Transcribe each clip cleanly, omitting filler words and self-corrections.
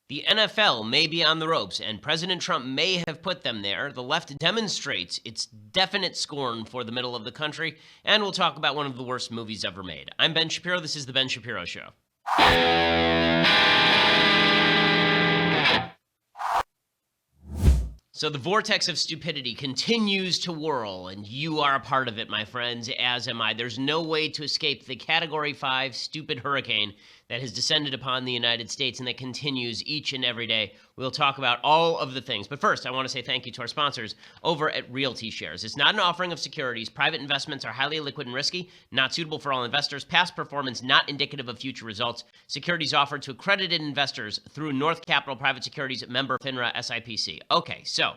The NFL may be on the ropes, and President Trump may have put them there. The left demonstrates its definite scorn for the middle of the country, and we'll talk about one of the worst movies ever made. I'm Ben Shapiro. This is The Ben Shapiro Show. So the vortex of stupidity continues to whirl, and you are a part of it, my friends, as am I. There's no way to escape the Category 5 stupid hurricane that has descended upon the United States and that continues each and every day. We'll talk about all of the things. But first, I want to say thank you to our sponsors over at Realty Shares. It's not an offering of securities. Private investments are highly liquid and risky, not suitable for all investors. Past performance not indicative of future results. Securities offered to accredited investors through North Capital Private Securities, member FINRA SIPC. Okay, so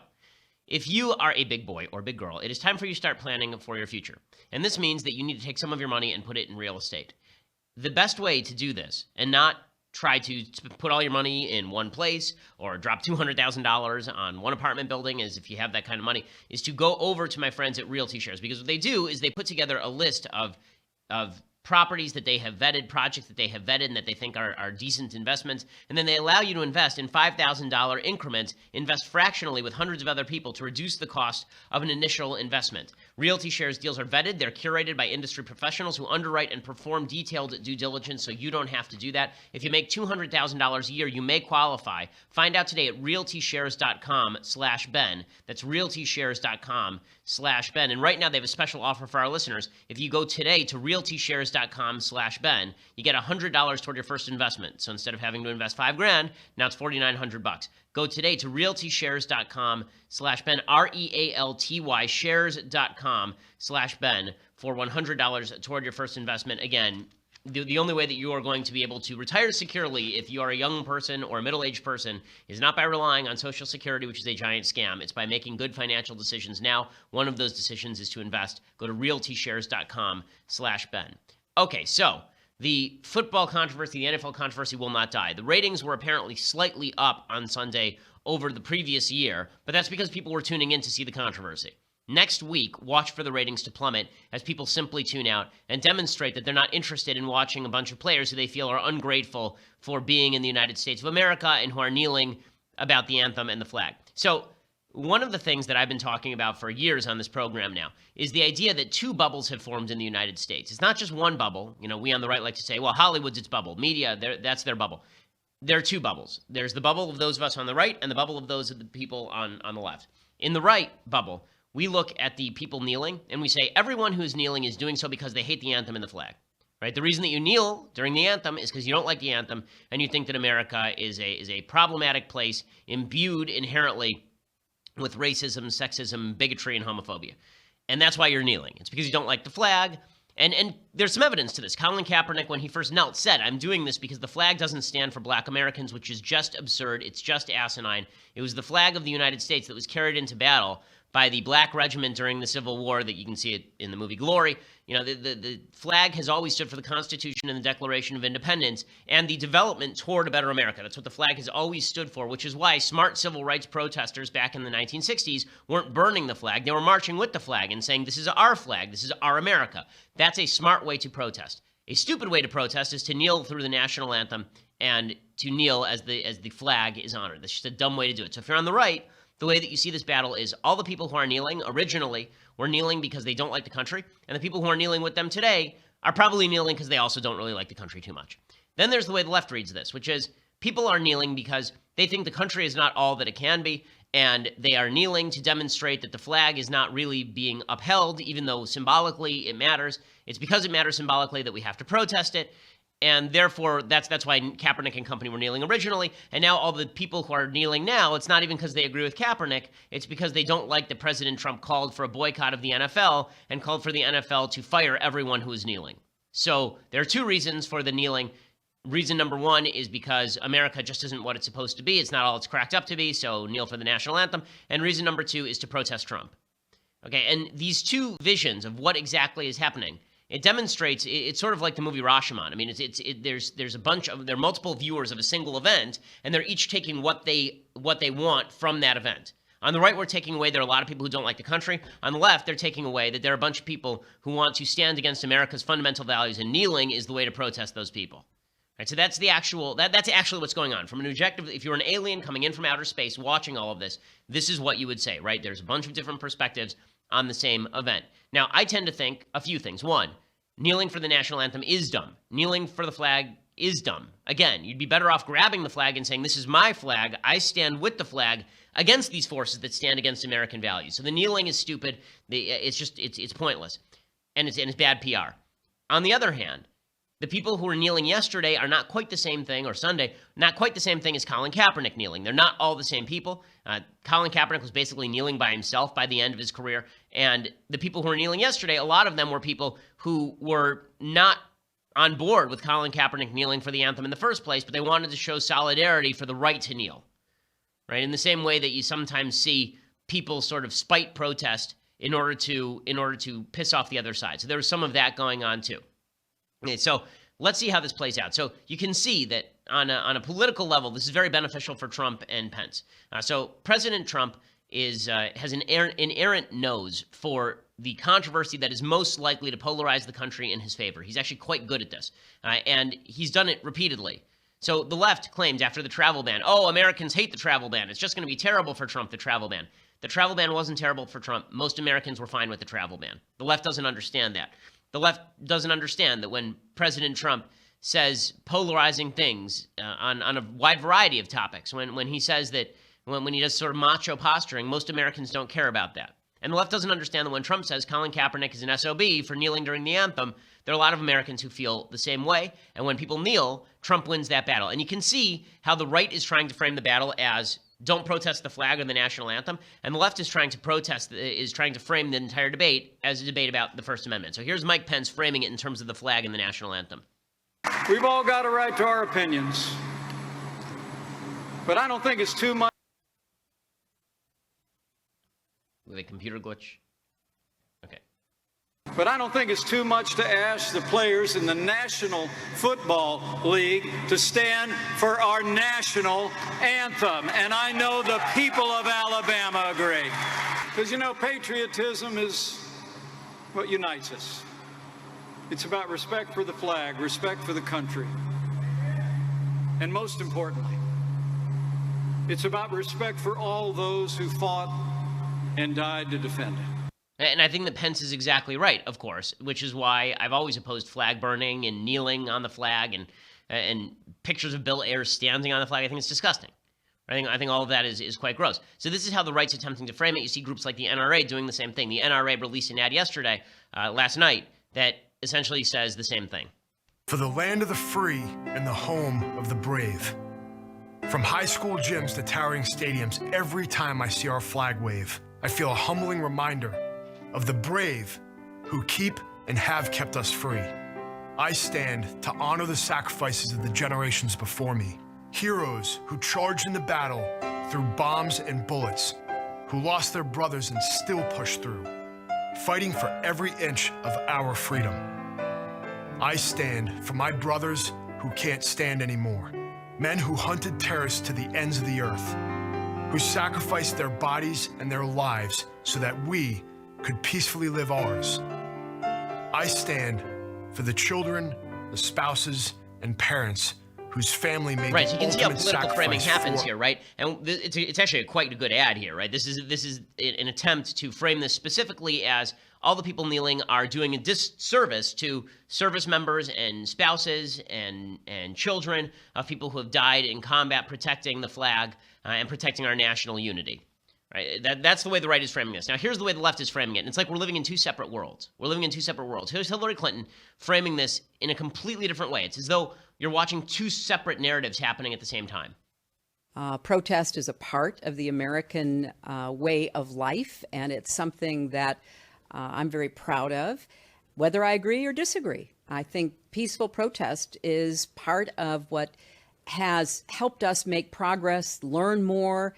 if you are a big boy or big girl, it is time for you to start planning for your future. And this means that you need to take some of your money and put it in real estate. The best way to do this and not try to put all your money in one place or drop $200,000 on one apartment building, as if you have that kind of money, is to go over to my friends at Realty Shares, because what they do is they put together a list of properties that they have vetted, projects that they have vetted and that they think are decent investments, and then they allow you to invest in $5,000 increments, invest fractionally with hundreds of other people to reduce the cost of an initial investment. Realty Shares deals are vetted. They're curated by industry professionals who underwrite and perform detailed due diligence, so you don't have to do that. If you make $200,000 a year, you may qualify. Find out today at realtyshares.com/Ben. That's realtyshares.com/Ben. And right now they have a special offer for our listeners. If you go today to realtyshares.com/Ben, you get $100 toward your first investment. So instead of having to invest $5,000, now it's $4,900. Go today to realtyshares.com/Ben, REALTY, shares.com/Ben for $100 toward your first investment. Again, the only way that you are going to be able to retire securely if you are a young person or a middle-aged person is not by relying on Social Security, which is a giant scam. It's by making good financial decisions now. One of those decisions is to invest. Go to realtyshares.com/Ben. Okay, so the football controversy, the NFL controversy will not die. The ratings were apparently slightly up on Sunday over the previous year, but that's because people were tuning in to see the controversy. Next week, watch for the ratings to plummet as people simply tune out and demonstrate that they're not interested in watching a bunch of players who they feel are ungrateful for being in the United States of America and who are kneeling about the anthem and the flag. So one of the things that I've been talking about for years on this program now is the idea that two bubbles have formed in the United States. It's not just one bubble. You know, we on the right like to say, well, Hollywood's its bubble. Media, that's their bubble. There are two bubbles. There's the bubble of those of us on the right and the bubble of those of the people on the left. In the right bubble, we look at the people kneeling and we say everyone who is kneeling is doing so because they hate the anthem and the flag. Right? The reason that you kneel during the anthem is because you don't like the anthem and you think that America is a problematic place imbued inherently with racism, sexism, bigotry, and homophobia. And that's why you're kneeling. It's because you don't like the flag. And there's some evidence to this. Colin Kaepernick, when he first knelt, said, I'm doing this because the flag doesn't stand for Black Americans, which is just absurd. It's just asinine. It was the flag of the United States that was carried into battle by the Black regiment during the Civil War, that you can see it in the movie Glory. You know, the flag has always stood for the Constitution and the Declaration of Independence and the development toward a better America. That's what the flag has always stood for, which is why smart civil rights protesters back in the 1960s weren't burning the flag. They were marching with the flag and saying, this is our flag, this is our America. That's a smart way to protest. A stupid way to protest is to kneel through the national anthem and to kneel as the flag is honored. That's just a dumb way to do it. So if you're on the right, the way that you see this battle is all the people who are kneeling originally were kneeling because they don't like the country, and the people who are kneeling with them today are probably kneeling because they also don't really like the country too much. Then there's the way the left reads this, which is people are kneeling because they think the country is not all that it can be, and they are kneeling to demonstrate that the flag is not really being upheld, even though symbolically it matters. It's because it matters symbolically that we have to protest it. And therefore, that's why Kaepernick and company were kneeling originally. And now all the people who are kneeling now, it's not even because they agree with Kaepernick. It's because they don't like that President Trump called for a boycott of the NFL and called for the NFL to fire everyone who is kneeling. So there are two reasons for the kneeling. Reason number one is because America just isn't what it's supposed to be. It's not all it's cracked up to be, so kneel for the national anthem. And reason number two is to protest Trump. Okay, and these two visions of what exactly is happening, it demonstrates, it's sort of like the movie Rashomon. I mean, there's a bunch of, there are multiple viewers of a single event, and they're each taking what they want from that event. On the right, we're taking away there are a lot of people who don't like the country. On the left, they're taking away that there are a bunch of people who want to stand against America's fundamental values, and kneeling is the way to protest those people. Right, so that's the actual that's actually what's going on. From an objective, if you're an alien coming in from outer space watching all of this, this is what you would say, right? There's a bunch of different perspectives on the same event. Now, I tend to think a few things. One, kneeling for the national anthem is dumb. Kneeling for the flag is dumb. Again, you'd be better off grabbing the flag and saying, this is my flag. I stand with the flag against these forces that stand against American values. So the kneeling is stupid. It's pointless. And it's bad PR. On the other hand, the people who were kneeling yesterday are not quite the same thing, or Sunday, not quite the same thing as Colin Kaepernick kneeling. They're not all the same people. Colin Kaepernick was basically kneeling by himself by the end of his career. And the people who were kneeling yesterday, a lot of them were people who were not on board with Colin Kaepernick kneeling for the anthem in the first place, but they wanted to show solidarity for the right to kneel, right? In the same way that you sometimes see people sort of spite protest in order to piss off the other side. So there was some of that going on too. Okay, so let's see how this plays out. So you can see that on a political level, this is very beneficial for Trump and Pence. So President Trump has an inerrant nose for the controversy that is most likely to polarize the country in his favor. He's actually quite good at this, and he's done it repeatedly. So the left claims after the travel ban, oh, Americans hate the travel ban. It's just going to be terrible for Trump, the travel ban. The travel ban wasn't terrible for Trump. Most Americans were fine with the travel ban. The left doesn't understand that. The left doesn't understand that when President Trump says polarizing things on a wide variety of topics, when he says that, when he does sort of macho posturing, most Americans don't care about that. And the left doesn't understand that when Trump says Colin Kaepernick is an SOB for kneeling during the anthem, there are a lot of Americans who feel the same way. And when people kneel, Trump wins that battle. And you can see how the right is trying to frame the battle as don't protest the flag or the national anthem, and the left is trying to frame the entire debate as a debate about the First Amendment. So here's Mike Pence framing it in terms of the flag and the national anthem. We've all got a right to our opinions, but I don't think it's too much. With a computer glitch. Okay. But I don't think it's too much to ask the players in the National Football League to stand for our national anthem. And I know the people of Alabama agree. Because, patriotism is what unites us. It's about respect for the flag, respect for the country. And most importantly, it's about respect for all those who fought and died to defend it. And I think that Pence is exactly right, of course, which is why I've always opposed flag burning and kneeling on the flag and pictures of Bill Ayers standing on the flag. I think it's disgusting. I think all of that is quite gross. So this is how the right's attempting to frame it. You see groups like the NRA doing the same thing. The NRA released an ad last night, that essentially says the same thing. For the land of the free and the home of the brave. From high school gyms to towering stadiums, every time I see our flag wave, I feel a humbling reminder of the brave who keep and have kept us free. I stand to honor the sacrifices of the generations before me, heroes who charged into battle through bombs and bullets, who lost their brothers and still pushed through, fighting for every inch of our freedom. I stand for my brothers who can't stand anymore, men who hunted terrorists to the ends of the earth, who sacrificed their bodies and their lives so that we could peacefully live ours. I stand for the children, the spouses, and parents whose family made right. So you can see how political framing happens for... here, right? And it's actually quite a good ad here, right? This is an attempt to frame this specifically as all the people kneeling are doing a disservice to service members and spouses and children of people who have died in combat protecting the flag and protecting our national unity. Right? That's the way the right is framing this. Now, here's the way the left is framing it. And it's like we're living in two separate worlds. We're living in two separate worlds. Here's Hillary Clinton framing this in a completely different way. It's as though you're watching two separate narratives happening at the same time. Protest is a part of the American way of life, and it's something that I'm very proud of, whether I agree or disagree. I think peaceful protest is part of what has helped us make progress, learn more,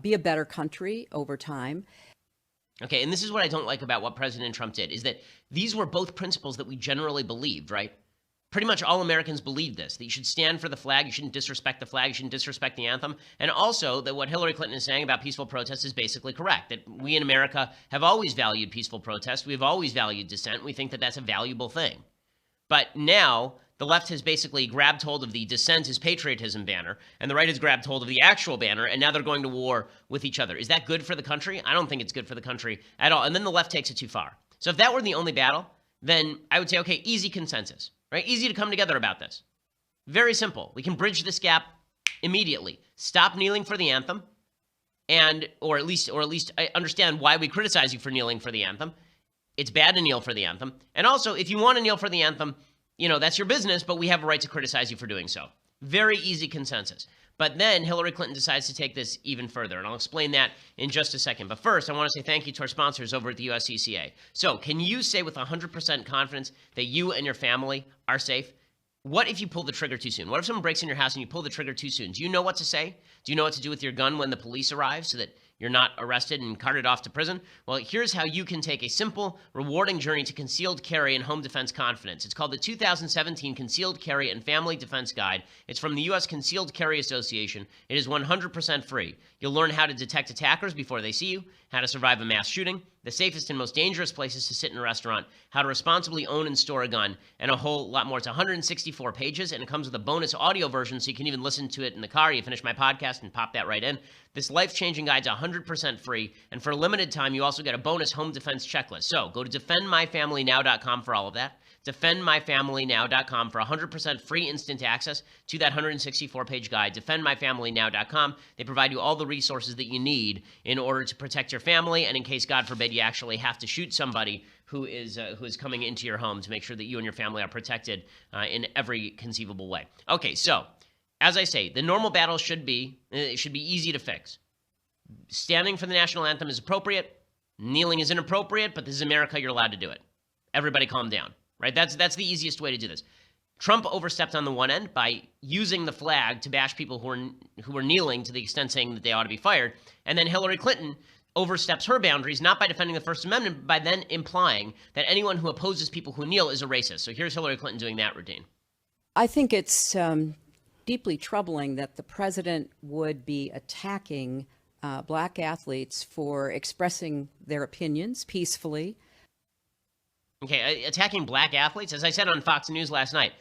be a better country over time. Okay, and this is what I don't like about what President Trump did, is that these were both principles that we generally believed, right? Pretty much all Americans believe this, that you should stand for the flag, you shouldn't disrespect the flag, you shouldn't disrespect the anthem, and also that what Hillary Clinton is saying about peaceful protest is basically correct, that we in America have always valued peaceful protest, we've always valued dissent, we think that that's a valuable thing. But now the left has basically grabbed hold of the dissent is patriotism banner, and the right has grabbed hold of the actual banner, and now they're going to war with each other. Is that good for the country? I don't think it's good for the country at all. And then the left takes it too far. So if that were the only battle, then I would say, okay, easy consensus, right? Easy to come together about this. Very simple. We can bridge this gap immediately. Stop kneeling for the anthem, or at least I understand why we criticize you for kneeling for the anthem. It's bad to kneel for the anthem. And also, if you want to kneel for the anthem, that's your business, but we have a right to criticize you for doing so. Very easy consensus. But then Hillary Clinton decides to take this even further, and I'll explain that in just a second. But first, I want to say thank you to our sponsors over at the USCCA. So, can you say with 100% confidence that you and your family are safe? What if you pull the trigger too soon? What if someone breaks in your house and you pull the trigger too soon? Do you know what to say? Do you know what to do with your gun when the police arrive so that you're not arrested and carted off to prison? Well, here's how you can take a simple, rewarding journey to concealed carry and home defense confidence. It's called the 2017 Concealed Carry and Family Defense Guide. It's from the U.S. Concealed Carry Association. It is 100% free. You'll learn how to detect attackers before they see you, how to survive a mass shooting, the safest and most dangerous places to sit in a restaurant, how to responsibly own and store a gun, and a whole lot more. It's 164 pages, and it comes with a bonus audio version, so you can even listen to it in the car. You finish my podcast and pop that right in. This life-changing guide's 100% free, and for a limited time, you also get a bonus home defense checklist. So go to defendmyfamilynow.com for all of that. defendmyfamilynow.com for 100% free instant access to that 164-page guide. defendmyfamilynow.com. They provide you all the resources that you need in order to protect your family, and in case, God forbid, you actually have to shoot somebody who is coming into your home, to make sure that you and your family are protected in every conceivable way. Okay, so as I say, the normal battle should be easy to fix. Standing for the national anthem is appropriate. Kneeling is inappropriate, but this is America. You're allowed to do it. Everybody calm down, right? That's the easiest way to do this. Trump overstepped on the one end by using the flag to bash people who were kneeling, to the extent saying that they ought to be fired. And then Hillary Clinton oversteps her boundaries, not by defending the First Amendment, but by then implying that anyone who opposes people who kneel is a racist. So here's Hillary Clinton doing that routine. I think it's deeply troubling that the president would be attacking black athletes for expressing their opinions peacefully. Okay, attacking black athletes? As I said on Fox News last night,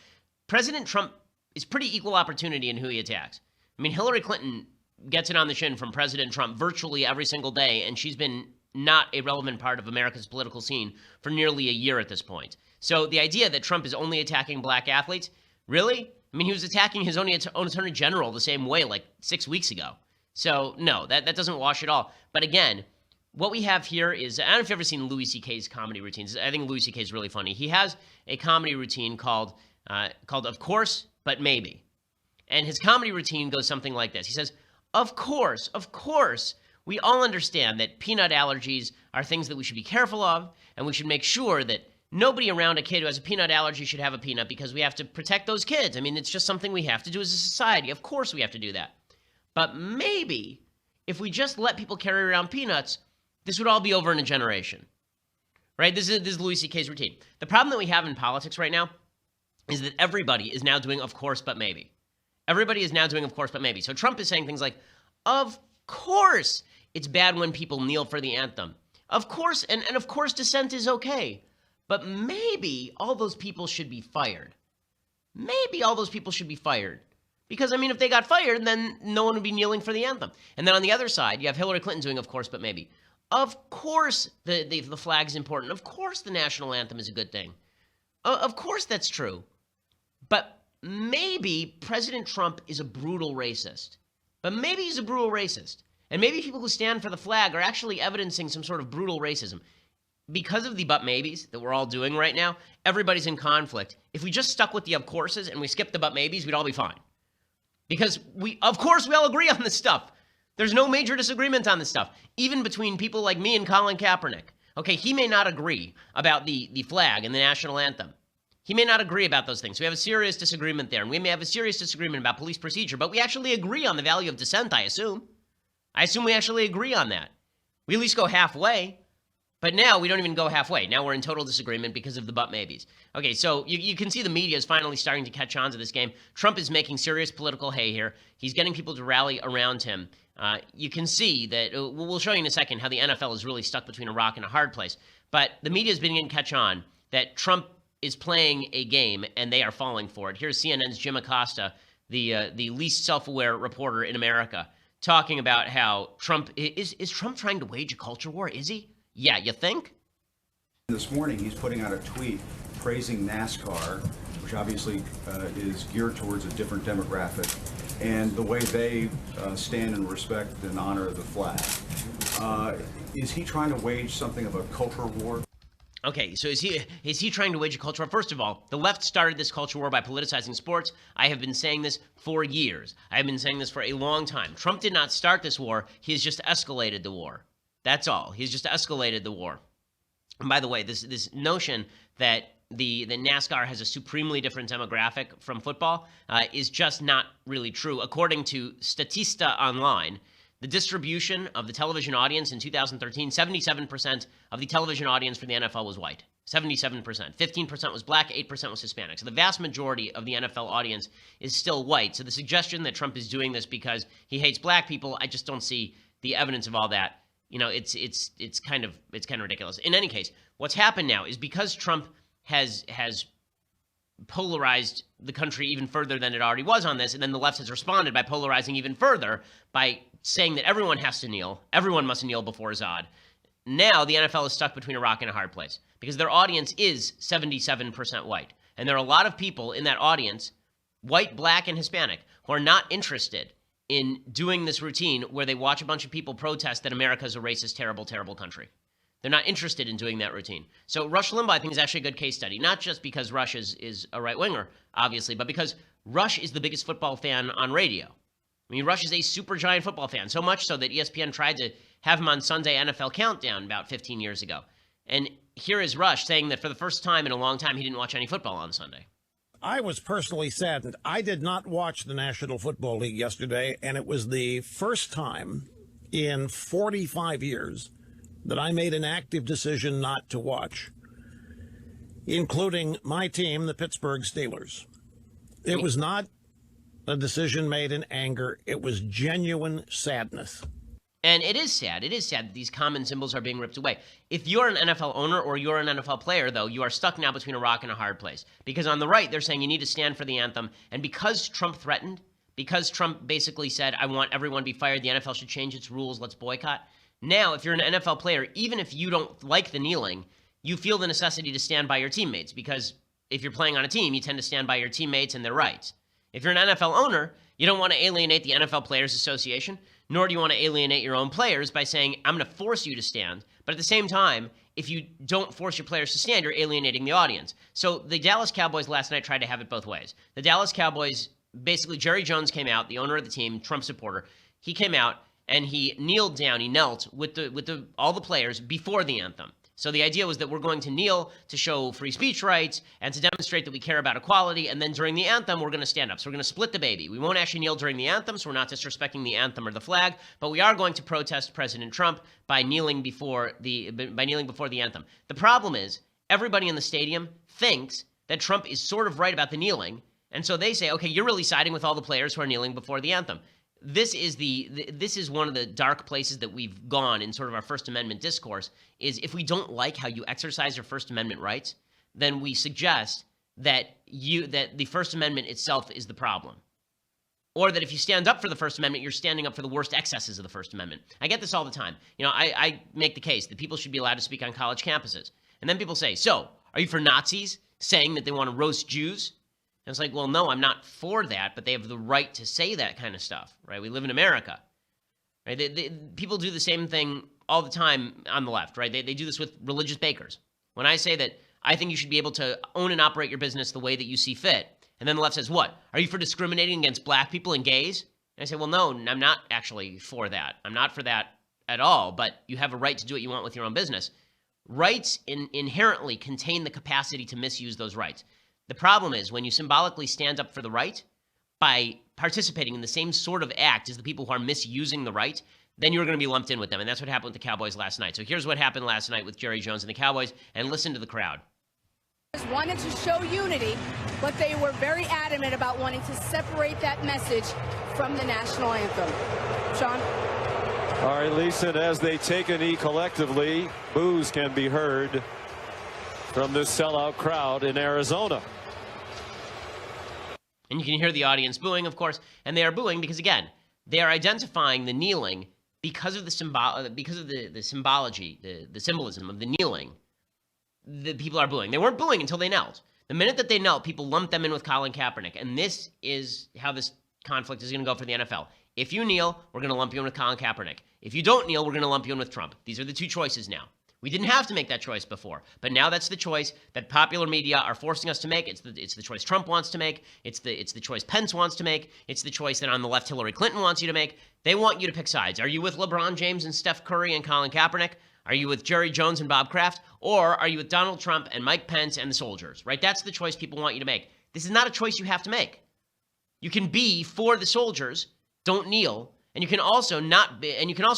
President Trump is pretty equal opportunity in who he attacks. I mean, Hillary Clinton gets it on the shin from President Trump virtually every single day, and she's been not a relevant part of America's political scene for nearly a year at this point. So the idea that Trump is only attacking black athletes, really? I mean, he was attacking his own attorney general the same way like 6 weeks ago. So no, that doesn't wash at all. But again, what we have here is, I don't know if you've ever seen Louis C.K.'s comedy routines. I think Louis C.K. is really funny. He has a comedy routine called Of Course, But Maybe. And his comedy routine goes something like this. He says, of course, we all understand that peanut allergies are things that we should be careful of, and we should make sure that nobody around a kid who has a peanut allergy should have a peanut, because we have to protect those kids. I mean, it's just something we have to do as a society. Of course we have to do that. But maybe if we just let people carry around peanuts, this would all be over in a generation, right? This is Louis C.K.'s routine. The problem that we have in politics right now is that everybody is now doing of course, but maybe. Everybody is now doing of course, but maybe. So Trump is saying things like, of course it's bad when people kneel for the anthem. Of course, and of course dissent is okay. But maybe all those people should be fired. Maybe all those people should be fired. Because, I mean, if they got fired, then no one would be kneeling for the anthem. And then on the other side, you have Hillary Clinton doing of course, but maybe. Of course the flag is important. Of course the national anthem is a good thing. Of course that's true. But maybe President Trump is a brutal racist. But maybe he's a brutal racist. And maybe people who stand for the flag are actually evidencing some sort of brutal racism. Because of the but maybes that we're all doing right now, everybody's in conflict. If we just stuck with the of courses and we skipped the but maybes, we'd all be fine. Because of course we all agree on this stuff. There's no major disagreement on this stuff, even between people like me and Colin Kaepernick. Okay, he may not agree about the flag and the national anthem. He may not agree about those things. We have a serious disagreement there, and we may have a serious disagreement about police procedure, but we actually agree on the value of dissent, I assume. I assume we actually agree on that. We at least go halfway. But now we don't even go halfway. Now we're in total disagreement because of the but maybes. Okay, so you can see the media is finally starting to catch on to this game. Trump is making serious political hay here. He's getting people to rally around him. You can see that, we'll show you in a second how the NFL is really stuck between a rock and a hard place. But the media is beginning to catch on that Trump is playing a game and they are falling for it. Here's CNN's Jim Acosta, the least self-aware reporter in America, talking about how Trump is Trump trying to wage a culture war? Is he? Yeah, you think? This morning, he's putting out a tweet praising NASCAR, which obviously is geared towards a different demographic, and the way they stand in respect and honor the flag. Is he trying to wage something of a culture war? Okay, so is he trying to wage a culture war? First of all, the left started this culture war by politicizing sports. I have been saying this for years. I have been saying this for a long time. Trump did not start this war. He has just escalated the war. That's all. He's just escalated the war. And by the way, this notion that the NASCAR has a supremely different demographic from football is just not really true. According to Statista Online, the distribution of the television audience in 2013, 77% of the television audience for the NFL was white. 77%. 15% was black, 8% was Hispanic. So the vast majority of the NFL audience is still white. So the suggestion that Trump is doing this because he hates black people, I just don't see the evidence of all that. You know, it's kind of ridiculous. In any case, what's happened now is because Trump has polarized the country even further than it already was on this, and then the left has responded by polarizing even further by saying that everyone has to kneel, everyone must kneel before Zod. Now the NFL is stuck between a rock and a hard place because their audience is 77% white. And there are a lot of people in that audience, white, black, and Hispanic, who are not interested in doing this routine where they watch a bunch of people protest that America is a racist, terrible, terrible country. They're not interested in doing that routine. So Rush Limbaugh, I think, is actually a good case study, not just because Rush is a right-winger, obviously, but because Rush is the biggest football fan on radio. I mean, Rush is a super giant football fan, so much so that ESPN tried to have him on Sunday NFL Countdown about 15 years ago. And here is Rush saying that for the first time in a long time, he didn't watch any football on Sunday. I was personally saddened. I did not watch the National Football League yesterday, and it was the first time in 45 years that I made an active decision not to watch, including my team, the Pittsburgh Steelers. It was not a decision made in anger. It was genuine sadness. And it is sad. It is sad that these common symbols are being ripped away. If you're an NFL owner or you're an NFL player, though, you are stuck now between a rock and a hard place. Because on the right, they're saying you need to stand for the anthem. And because Trump threatened, because Trump basically said, I want everyone to be fired, the NFL should change its rules, let's boycott. Now, if you're an NFL player, even if you don't like the kneeling, you feel the necessity to stand by your teammates. Because if you're playing on a team, you tend to stand by your teammates and their rights. If you're an NFL owner, you don't want to alienate the NFL Players Association, nor do you want to alienate your own players by saying, I'm going to force you to stand. But at the same time, if you don't force your players to stand, you're alienating the audience. So the Dallas Cowboys last night tried to have it both ways. The Dallas Cowboys, basically Jerry Jones came out, the owner of the team, Trump supporter. He came out and he kneeled down, he knelt with all the players before the anthem. So the idea was that we're going to kneel to show free speech rights and to demonstrate that we care about equality. And then during the anthem, we're going to stand up. So we're going to split the baby. We won't actually kneel during the anthem, so we're not disrespecting the anthem or the flag. But we are going to protest President Trump by kneeling before the anthem. The problem is everybody in the stadium thinks that Trump is sort of right about the kneeling. And so they say, okay, you're really siding with all the players who are kneeling before the anthem. This is one of the dark places that we've gone in sort of our First Amendment discourse, is if we don't like how you exercise your First Amendment rights, then we suggest that the First Amendment itself is the problem. Or that if you stand up for the First Amendment, you're standing up for the worst excesses of the First Amendment. I get this all the time. You know, I make the case that people should be allowed to speak on college campuses. And then people say, so, are you for Nazis saying that they want to roast Jews? And it's like, well, no, I'm not for that, but they have the right to say that kind of stuff, right? We live in America, right? People do the same thing all the time on the left, right? They do this with religious bakers. When I say that I think you should be able to own and operate your business the way that you see fit, and then the left says, what? Are you for discriminating against black people and gays? And I say, well, no, I'm not actually for that. I'm not for that at all, but you have a right to do what you want with your own business. Rights inherently contain the capacity to misuse those rights. The problem is when you symbolically stand up for the right by participating in the same sort of act as the people who are misusing the right, then you're going to be lumped in with them. And that's what happened with the Cowboys last night. So here's what happened last night with Jerry Jones and the Cowboys, and listen to the crowd. Wanted to show unity, but they were very adamant about wanting to separate that message from the national anthem. Sean? All right, Lisa, as they take a knee collectively, boos can be heard from this sellout crowd in Arizona. And you can hear the audience booing, of course, and they are booing because, again, they are identifying the kneeling because of the symbology, the symbolism of the kneeling. The people are booing. They weren't booing until they knelt. The minute that they knelt, people lumped them in with Colin Kaepernick, and this is how this conflict is going to go for the NFL. If you kneel, we're going to lump you in with Colin Kaepernick. If you don't kneel, we're going to lump you in with Trump. These are the two choices now. We didn't have to make that choice before, but now that's the choice that popular media are forcing us to make. It's the choice Trump wants to make. It's the choice Pence wants to make. It's the choice that on the left Hillary Clinton wants you to make. They want you to pick sides. Are you with LeBron James and Steph Curry and Colin Kaepernick? Are you with Jerry Jones and Bob Kraft? Or are you with Donald Trump and Mike Pence and the soldiers, right? That's the choice people want you to make. This is not a choice you have to make. You can be for the soldiers, don't kneel, and you can also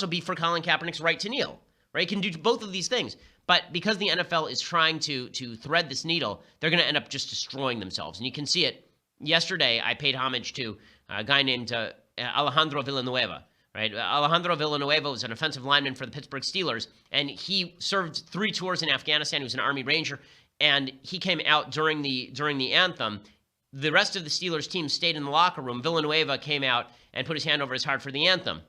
be for Colin Kaepernick's right to kneel, right? You can do both of these things. But because the NFL is trying to thread this needle, they're going to end up just destroying themselves. And you can see it. Yesterday, I paid homage to a guy named Alejandro Villanueva. Right? Alejandro Villanueva was an offensive lineman for the Pittsburgh Steelers, and he served 3 tours in Afghanistan. He was an Army Ranger, and he came out during the anthem. The rest of the Steelers team stayed in the locker room. Villanueva came out and put his hand over his heart for the anthem.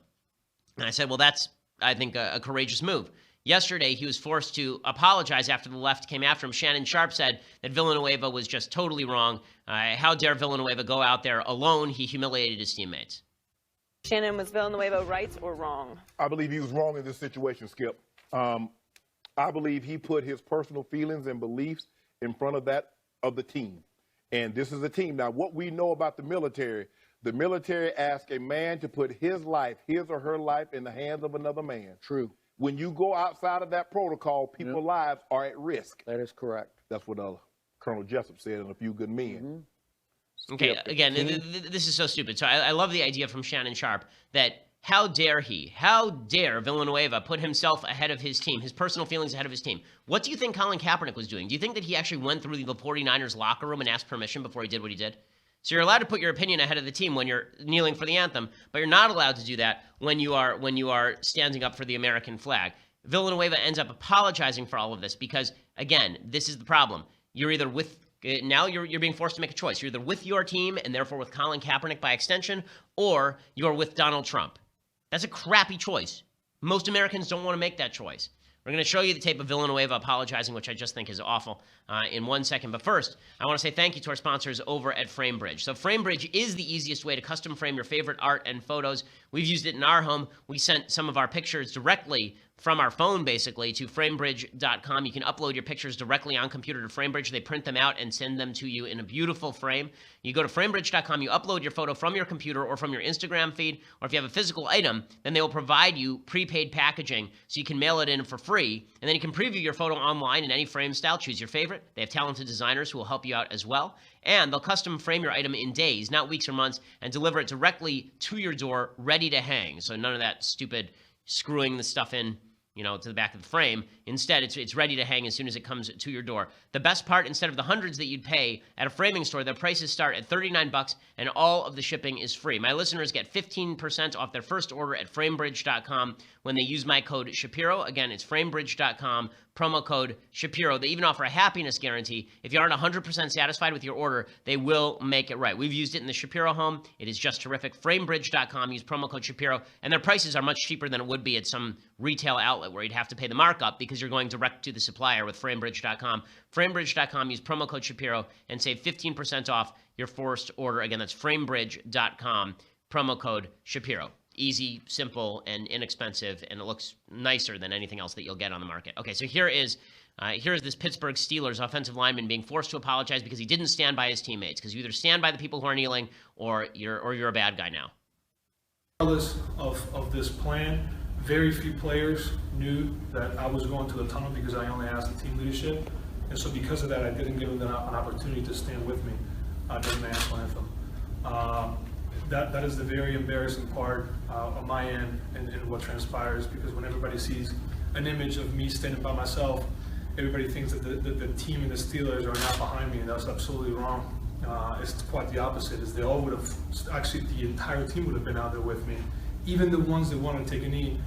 And I said, well, that's, I think, a courageous move. Yesterday, he was forced to apologize after the left came after him. Shannon Sharpe said that Villanueva was just totally wrong. How dare Villanueva go out there alone? He humiliated his teammates. Shannon, was Villanueva right or wrong? I believe he was wrong in this situation, Skip. I believe he put his personal feelings and beliefs in front of that of the team. And this is a team. Now, what we know about the military asks a man to put his life, his or her life, in the hands of another man. True. When you go outside of that protocol, people's lives are at risk. That is correct. That's what Colonel Jessup said and a few good men. Mm-hmm. Okay, again, this is so stupid. So I love the idea from Shannon Sharpe that how dare Villanueva put himself ahead of his team, his personal feelings ahead of his team. What do you think Colin Kaepernick was doing? Do you think that he actually went through the 49ers locker room and asked permission before he did what he did? So you're allowed to put your opinion ahead of the team when you're kneeling for the anthem, but you're not allowed to do that when you are standing up for the American flag. Villanueva ends up apologizing for all of this because, again, this is the problem. You're either with now you're being forced to make a choice. You're either with your team and therefore with Colin Kaepernick by extension, or you're with Donald Trump. That's a crappy choice. Most Americans don't want to make that choice. We're going to show you the tape of Villanueva apologizing, which I just think is awful, in 1 second. But first, I want to say thank you to our sponsors over at FrameBridge. So FrameBridge is the easiest way to custom frame your favorite art and photos. We've used it in our home. We sent some of our pictures directly from our phone, basically, to framebridge.com. You can upload your pictures directly on computer to FrameBridge. They print them out and send them to you in a beautiful frame. You go to framebridge.com, you upload your photo from your computer or from your Instagram feed, or if you have a physical item, then they will provide you prepaid packaging so you can mail it in for free, and then you can preview your photo online in any frame style. Choose your favorite. They have talented designers who will help you out as well, and they'll custom frame your item in days, not weeks or months, and deliver it directly to your door, ready to hang. So none of that stupid screwing the stuff in, to the back of the frame. Instead, it's ready to hang as soon as it comes to your door. The best part, instead of the hundreds that you'd pay at a framing store, their prices start at $39 and all of the shipping is free. My listeners get 15% off their first order at framebridge.com when they use my code Shapiro. Again, it's framebridge.com, promo code Shapiro. They even offer a happiness guarantee. If you aren't 100% satisfied with your order, they will make it right. We've used it in the Shapiro home. It is just terrific. Framebridge.com, use promo code Shapiro, and their prices are much cheaper than it would be at some retail outlet where you'd have to pay the markup because you're going direct to the supplier with framebridge.com. Framebridge.com, use promo code Shapiro and save 15% off your first order. Again, that's framebridge.com, promo code Shapiro. Easy, simple, and inexpensive, and it looks nicer than anything else that you'll get on the market. Okay, so here is this Pittsburgh Steelers offensive lineman being forced to apologize because he didn't stand by his teammates. Because you either stand by the people who are kneeling, or you're a bad guy now. Regardless of this plan, very few players knew that I was going to the tunnel because I only asked the team leadership, and so because of that, I didn't give them an opportunity to stand with me during the national anthem. That is the very embarrassing part on my end and what transpires, because when everybody sees an image of me standing by myself, everybody thinks that the team and the Steelers are not behind me, and that's absolutely wrong. It's quite the opposite. Is they all would have, actually the entire team would have been out there with me. Even the ones that wanted to take a knee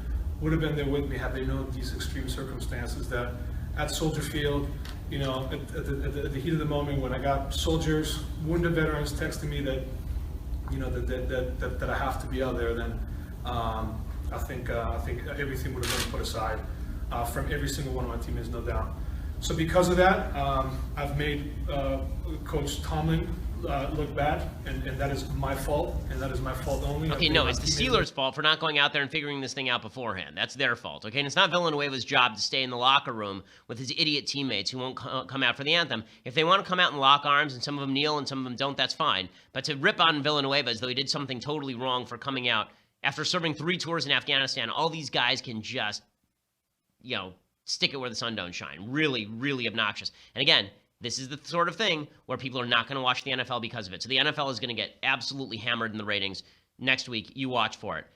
would have been there with me had they known these extreme circumstances that at Soldier Field, you know, at the heat of the moment, when I got soldiers, wounded veterans texting me that, you know, that I have to be out there, then I think everything would have been put aside from every single one of my teammates, no doubt. So because of that, I've made Coach Tomlin look bad, and that is my fault, and that is my fault only. Okay, no, it's the Steelers' fault for not going out there and figuring this thing out beforehand. That's their fault, okay? And it's not Villanueva's job to stay in the locker room with his idiot teammates who won't come out for the anthem. If they want to come out and lock arms, and some of them kneel and some of them don't, that's fine. But to rip on Villanueva as though he did something totally wrong for coming out after serving 3 tours in Afghanistan, all these guys can just, you know, stick it where the sun don't shine. Really, really obnoxious. And again, this is the sort of thing where people are not going to watch the NFL because of it. So the NFL is going to get absolutely hammered in the ratings next week. You watch for it.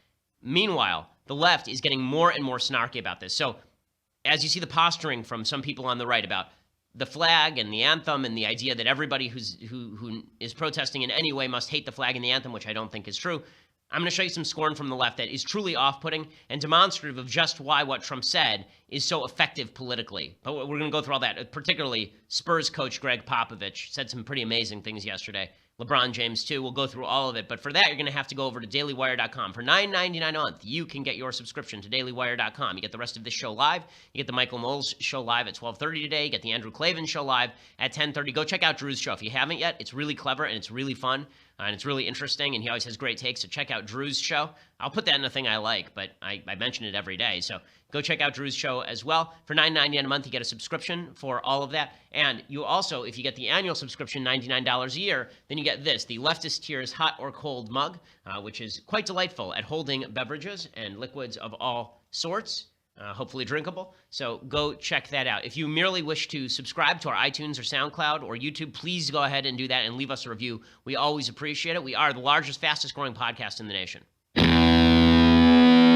Meanwhile, the left is getting more and more snarky about this. So as you see the posturing from some people on the right about the flag and the anthem and the idea that everybody who is protesting in any way must hate the flag and the anthem, which I don't think is true, I'm going to show you some scorn from the left that is truly off-putting and demonstrative of just why what Trump said is so effective politically. But we're going to go through all that. Particularly, Spurs coach Greg Popovich said some pretty amazing things yesterday. LeBron James, too. We'll go through all of it. But for that, you're going to have to go over to dailywire.com. For $9.99 a month, you can get your subscription to dailywire.com. You get the rest of this show live. You get the Michael Knowles show live at 12:30 today. You get the Andrew Klavan show live at 10:30. Go check out Drew's show. If you haven't yet, it's really clever and it's really fun. And it's really interesting, and he always has great takes, so check out Drew's show. I'll put that in a thing I like, but I mention it every day, so go check out Drew's show as well. For $9.99 a month, you get a subscription for all of that, and you also, if you get the annual subscription, $99 a year, then you get this, the Leftist Tears Hot or Cold mug, which is quite delightful at holding beverages and liquids of all sorts. Hopefully drinkable. So go check that out. If you merely wish to subscribe to our iTunes or SoundCloud or YouTube, please go ahead and do that and leave us a review. We always appreciate it. We are the largest, fastest growing podcast in the nation.